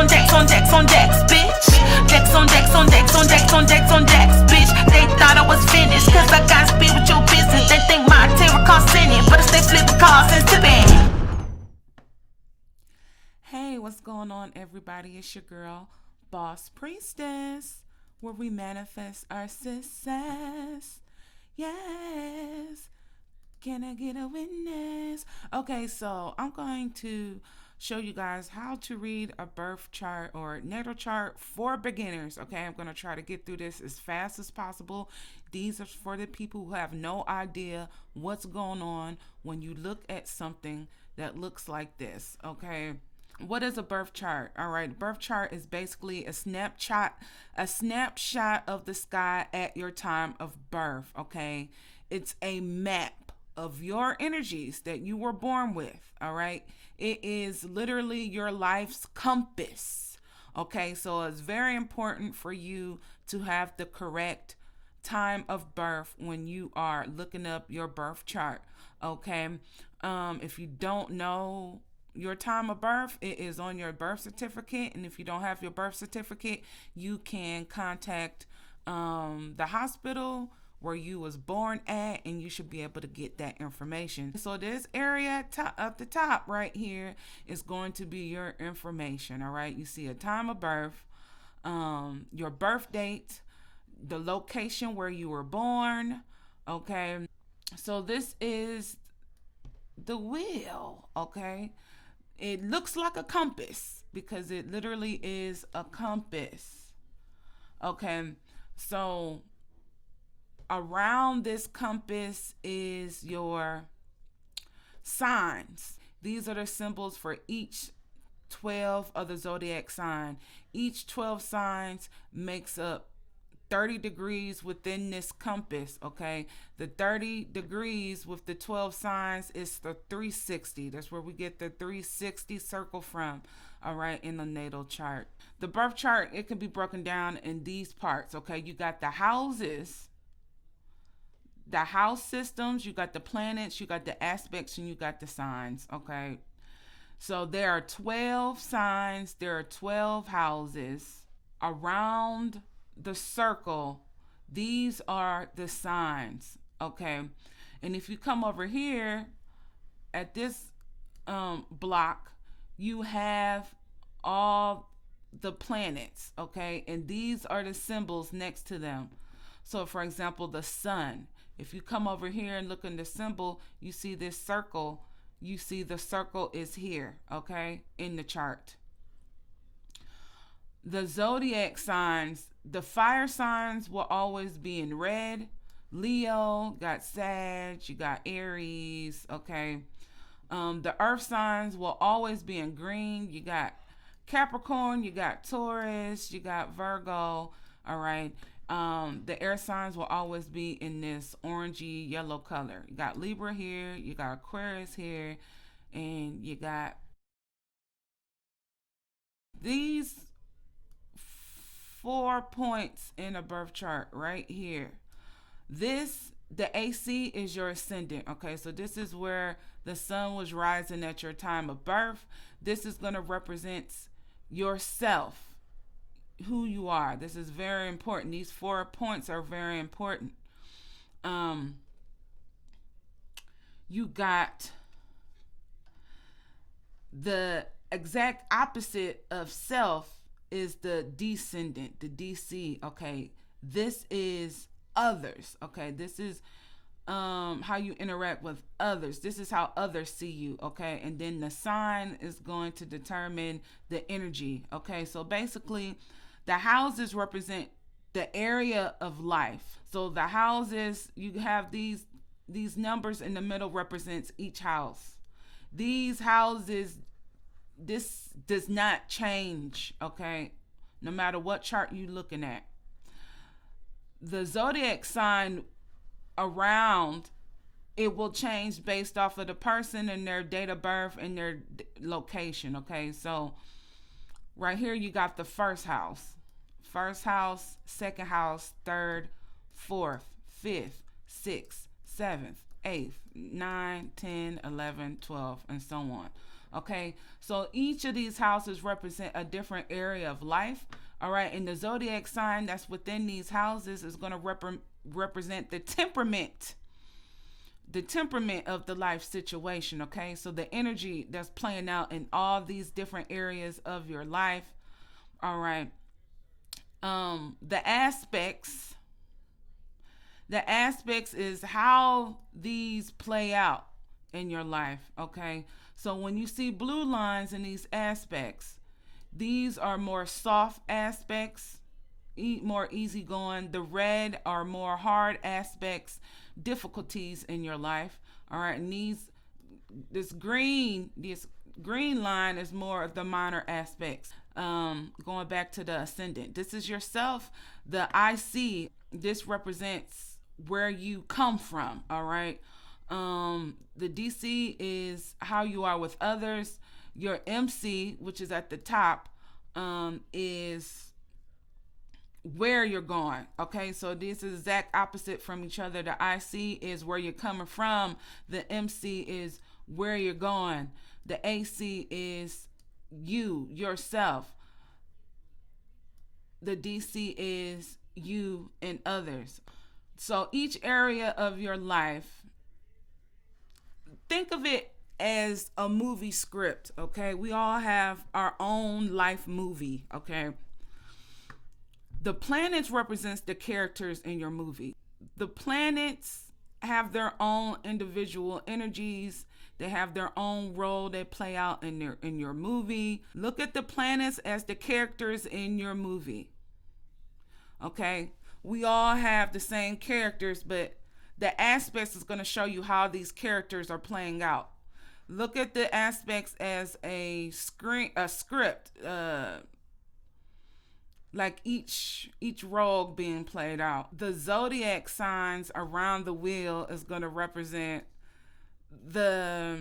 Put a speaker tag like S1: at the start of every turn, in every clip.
S1: on decks, on decks, on decks, bitch. Decks on decks, on decks, on decks, on decks, on decks, bitch. They thought I was finished, cause I got speed with your business. They think my terror cost in it, but I stay flipping cars and tipping.
S2: Hey, what's going on, everybody? It's your girl, Boss Priestess, where we manifest our success. Yes. Can I get a witness? Okay, so I'm going to show you guys how to read a birth chart or natal chart for beginners. Okay, I'm going to try to get through this as fast as possible. These are for the people who have no idea what's going on when you look at something that looks like this. Okay. What is a birth chart? All right, a birth chart is basically a snapshot of the sky at your time of birth. Okay, it's a map of your energies that you were born with. All right, it is literally your life's compass. Okay, so it's very important for you to have the correct time of birth when you are looking up your birth chart. Okay, if you don't know your time of birth, it is on your birth certificate, and if you don't have your birth certificate, you can contact the hospital where you was born at, and you should be able to get that information. So this area at the top right here is going to be your information. All right, you see a time of birth, your birth date, the location where you were born. Okay, so this is the wheel. Okay, it looks like a compass because it literally is a compass. Okay, so around this compass is your signs. These are the symbols for each 12 of the zodiac sign. Each 12 signs makes up 30 degrees within this compass. Okay, the 30 degrees with the 12 signs is the 360. That's where we get the 360 circle from. All right, in the natal chart. The birth chart, it can be broken down in these parts. Okay, you got the houses, the house systems, you got the planets, you got the aspects, and you got the signs. Okay, so there are 12 signs, there are 12 houses around the circle. These are the signs. Okay, and if you come over here at this block, you have all the planets. Okay, and these are the symbols next to them. So for example, the sun, if you come over here and look in the symbol, you see this circle. You see the circle is here. Okay, in the chart. The zodiac signs, the fire signs will always be in red. Leo, got Sag, you got Aries. Okay, the earth signs will always be in green. You got Capricorn, you got Taurus, you got Virgo. All right, the air signs will always be in this orangey yellow color. You got Libra here, you got Aquarius here, and you got these 4 points in a birth chart right here. The AC is your ascendant. Okay, so this is where the sun was rising at your time of birth. This is going to represent yourself, who you are. This is very important. These 4 points are very important. You got the exact opposite of self is the descendant, the DC. Okay, this is others. Okay, this is how you interact with others. This is how others see you. Okay, and then the sign is going to determine the energy. Okay, so basically the houses represent the area of life. So the houses, you have these numbers in the middle represents each house. These houses, this does not change. Okay, no matter what chart you're looking at. The zodiac sign around it will change based off of the person and their date of birth and their location. Okay, so right here you got the first house, second house, third, fourth, fifth, sixth, seventh, 8th, 9, 10, 11, 12, and so on. Okay, so each of these houses represent a different area of life. All right, and the zodiac sign that's within these houses is going to represent the temperament of the life situation. Okay, so the energy that's playing out in all these different areas of your life. All right, the aspects is how these play out in your life. Okay, so when you see blue lines in these aspects, these are more soft aspects, more easygoing. The red are more hard aspects, difficulties in your life. All right, and this green line is more of the minor aspects. Going back to the ascendant, this is yourself. The IC, this represents where you come from. All right. The DC is how you are with others. Your MC, which is at the top, is where you're going. Okay, so this is exact opposite from each other. The IC is where you're coming from. The MC is where you're going. The AC is you, yourself. The DC is you and others. So each area of your life, think of it as a movie script. Okay, we all have our own life movie. Okay, the planets represents the characters in your movie. The planets have their own individual energies. They have their own role they play out in your movie. Look at the planets as the characters in your movie. Okay, we all have the same characters, but the aspects is going to show you how these characters are playing out. Look at the aspects as a script, like each role being played out. The zodiac signs around the wheel is going to represent the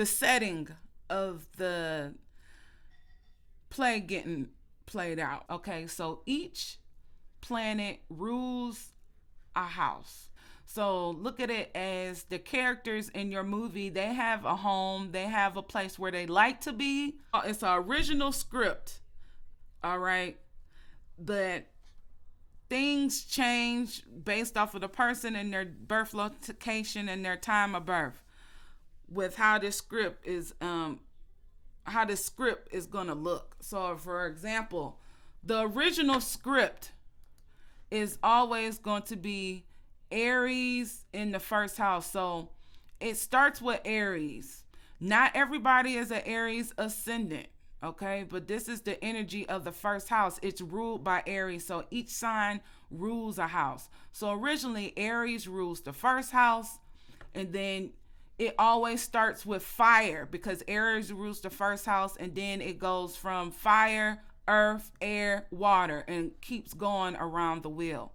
S2: setting of the play getting played out. Okay, so each planet rules a house. So look at it as the characters in your movie, they have a home, they have a place where they like to be. It's an original script. All right, but things change based off of the person and their birth location and their time of birth with how this script is going to look. So for example, the original script is always going to be Aries in the first house. So it starts with Aries. Not everybody is an Aries ascendant. Okay, but this is the energy of the first house. It's ruled by Aries. So each sign rules a house. So originally Aries rules the first house, and then it always starts with fire because Aries rules the first house, and then it goes from fire, earth, air, water, and keeps going around the wheel.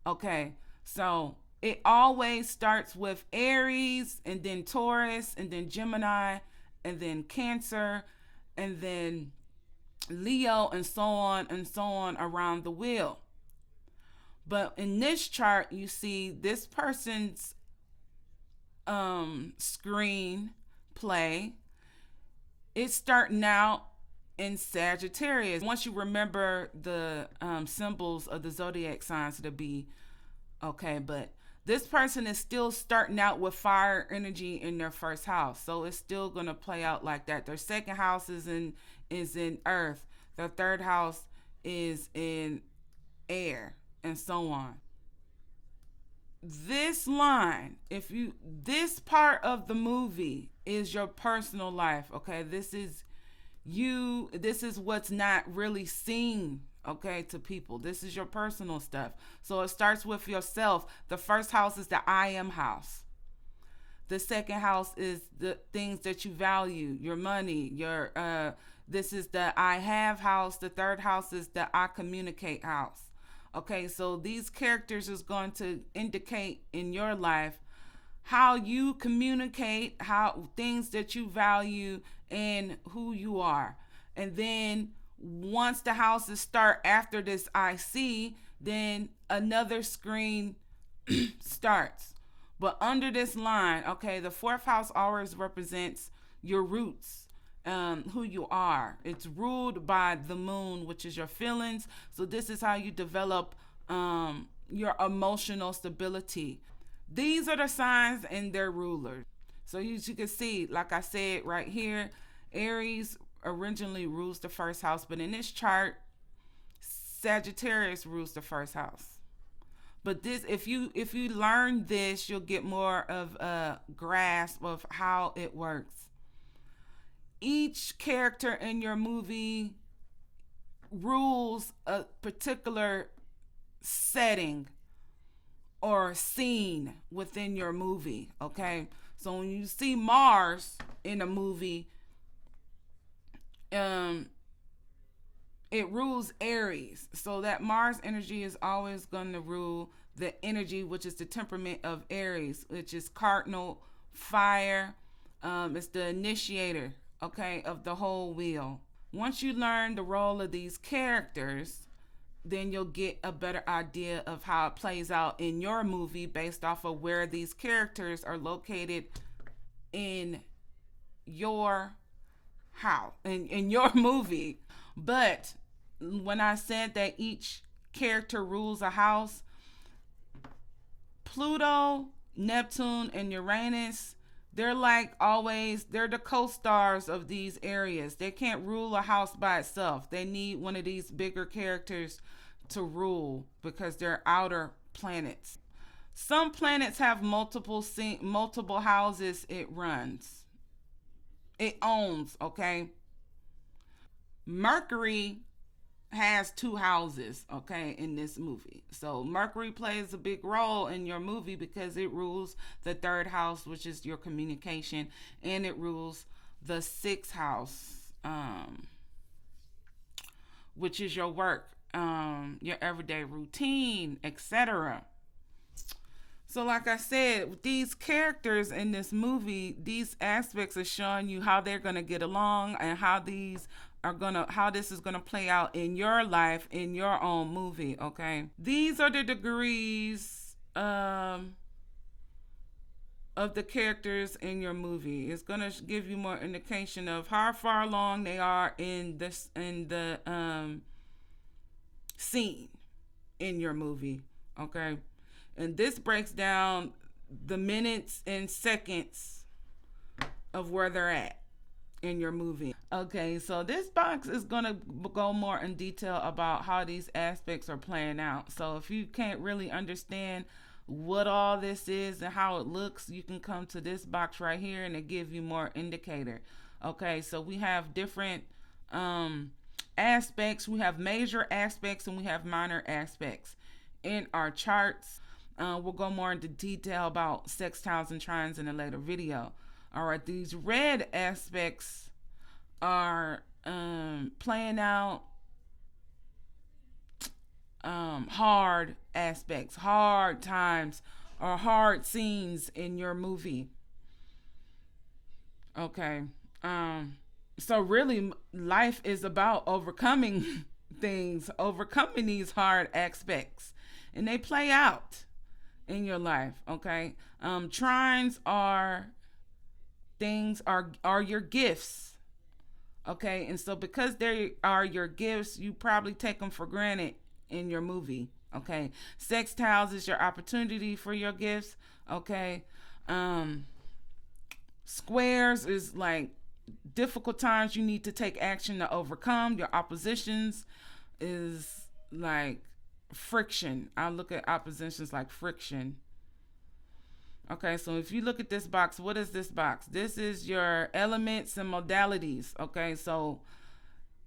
S2: Okay, so it always starts with Aries, and then Taurus, and then Gemini, and then Cancer, and then Leo, and so on around the wheel. But in this chart, you see this person's screen play. It's starting out in Sagittarius. Once you remember the symbols of the zodiac signs to be okay, but this person is still starting out with fire energy in their first house. So it's still going to play out like that. Their second house is in earth. Their third house is in air, and so on. This line, this part of the movie is your personal life. Okay, this is you. This is what's not really seen, okay, to people. This is your personal stuff. So it starts with yourself. The first house is the I am house. The second house is the things that you value, your money, this is the I have house. The third house is the I communicate house. Okay, so these characters is going to indicate in your life how you communicate, how things that you value, and who you are. And then once the houses start after this IC, then another screen starts. But under this line, okay, the fourth house always represents your roots, who you are. It's ruled by the moon, which is your feelings. So this is how you develop your emotional stability. These are the signs and their rulers. So you can see, like I said right here, Aries originally rules the first house, but in this chart, Sagittarius rules the first house. But this, if you learn this, you'll get more of a grasp of how it works. Each character in your movie rules a particular setting or scene within your movie, okay? So when you see Mars in a movie, it rules Aries. So that Mars energy is always going to rule the energy, which is the temperament of Aries, which is cardinal fire. It's the initiator, okay, of the whole wheel. Once you learn the role of these characters, then you'll get a better idea of how it plays out in your movie based off of where these characters are located in your house, in your movie. But when I said that each character rules a house, Pluto, Neptune, and Uranus, they're like always, they're the co-stars of these areas. They can't rule a house by itself. They need one of these bigger characters to rule because they're outer planets. Some planets have multiple houses it owns, okay? Mercury has 2 houses, okay, in this movie. So Mercury plays a big role in your movie because it rules the 3rd house, which is your communication, and it rules the 6th house, which is your work, your everyday routine, etc. So like I said, with these characters in this movie, these aspects are showing you how they're going to get along and how this is gonna play out in your life, in your own movie, okay? These are the degrees of the characters in your movie. It's gonna give you more indication of how far along they are in the scene in your movie, okay? And this breaks down the minutes and seconds of where they're at in your movie. Okay, so this box is going to go more in detail about how these aspects are playing out. So if you can't really understand what all this is and how it looks, you can come to this box right here and it gives you more indicator. Okay, so we have different aspects. We have major aspects and we have minor aspects in our charts. We'll go more into detail about sextiles and trines in a later video. All right, these red aspects are playing out hard aspects, hard times, or hard scenes in your movie. Okay, so really life is about overcoming things, overcoming these hard aspects, and they play out in your life. Okay, trines are your gifts, okay? And so because they are your gifts, you probably take them for granted in your movie, okay? Sextiles is your opportunity for your gifts, okay? Squares is like difficult times you need to take action to overcome. Your oppositions is like friction. I look at oppositions like friction. Okay, so if you look at this box, what is this box? This is your elements and modalities. Okay, so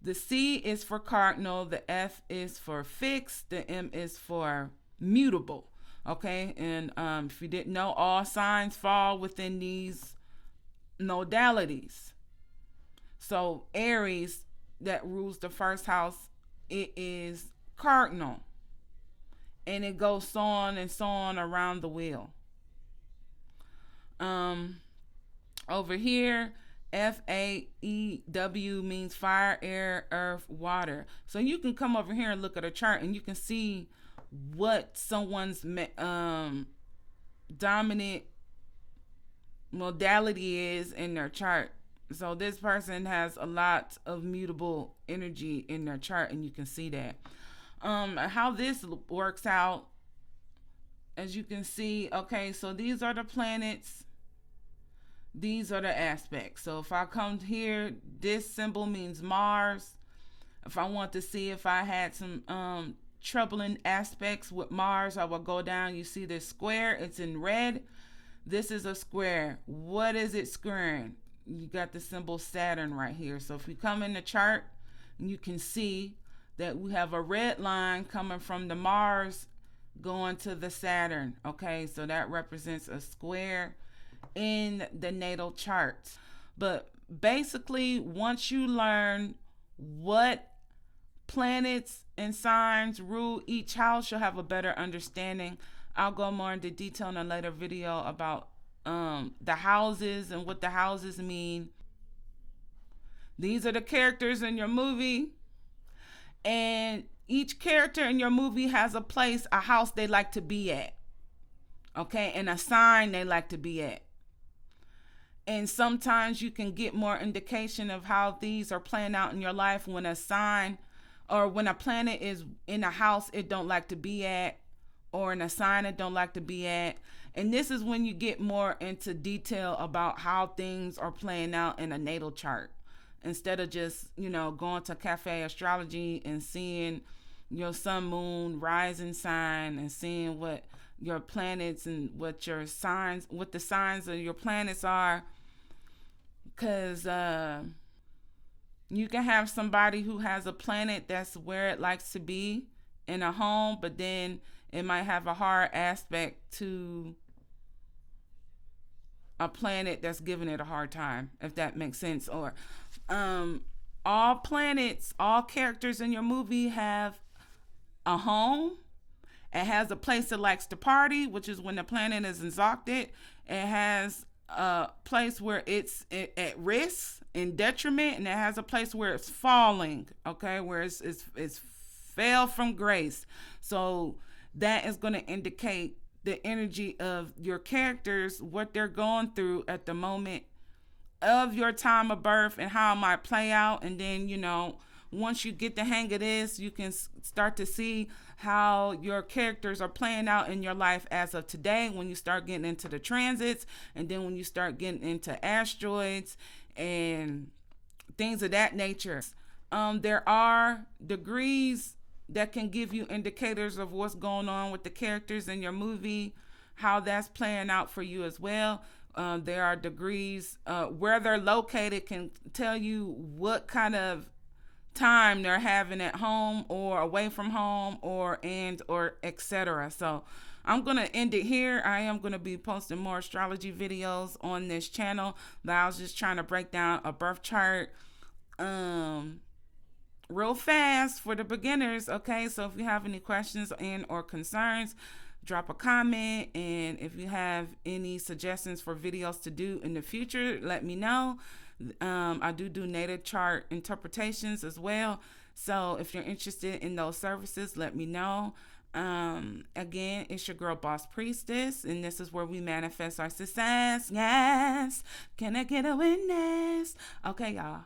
S2: the C is for cardinal, the F is for fixed, the M is for mutable. Okay, and if you didn't know, all signs fall within these modalities. So Aries, that rules the 1st house, it is cardinal, and it goes so on and so on around the wheel. Over here, FAEW means fire, air, earth, water. So you can come over here and look at a chart and you can see what someone's dominant modality is in their chart. So this person has a lot of mutable energy in their chart, and you can see that. How this works out, as you can see, okay, so these are the planets. These are the aspects. So if I come here, this symbol means Mars. If I want to see if I had some troubling aspects with Mars, I will go down. You see this square, it's in red. This is a square. What is it squaring? You got the symbol Saturn right here. So if we come in the chart, you can see that we have a red line coming from the Mars going to the Saturn. Okay, so that represents a square in the natal chart. But basically, once you learn what planets and signs rule each house, you'll have a better understanding. I'll go more into detail in a later video about the houses and what the houses mean. These are the characters in your movie, and each character in your movie has a place, a house they like to be at, okay, and a sign they like to be at. And sometimes you can get more indication of how these are playing out in your life when a sign or when a planet is in a house it don't like to be at, or in a sign it don't like to be at. And this is when you get more into detail about how things are playing out in a natal chart, instead of just, going to Cafe Astrology and seeing your sun, moon, rising sign, and seeing what your planets and what your signs, what the signs of your planets are. Because you can have somebody who has a planet that's where it likes to be in a home, but then it might have a hard aspect to a planet that's giving it a hard time, if that makes sense. Or all planets, all characters in your movie have a home. It has a place it likes to party, which is when the planet is exalted. It has a place where it's at risk and detriment, and it has a place where it's falling, okay, where it's fell from grace. So that is going to indicate the energy of your characters, what they're going through at the moment of your time of birth, and how it might play out. And then, once you get the hang of this, you can start to see how your characters are playing out in your life as of today, when you start getting into the transits, and then when you start getting into asteroids and things of that nature. There are degrees that can give you indicators of what's going on with the characters in your movie, how that's playing out for you as well. There are degrees where they're located can tell you what kind of time they're having at home or away from home, or etc. So I'm going to end it here. I am going to be posting more astrology videos on this channel, but I was just trying to break down a birth chart real fast for the beginners. Okay, so if you have any questions and or concerns, drop a comment, and if you have any suggestions for videos to do in the future, let me know. I do natal chart interpretations as well, so if you're interested in those services, let me know. Again, it's your girl Boss Priestess, and this is where we manifest our success. Yes, can I get a witness? Okay, y'all.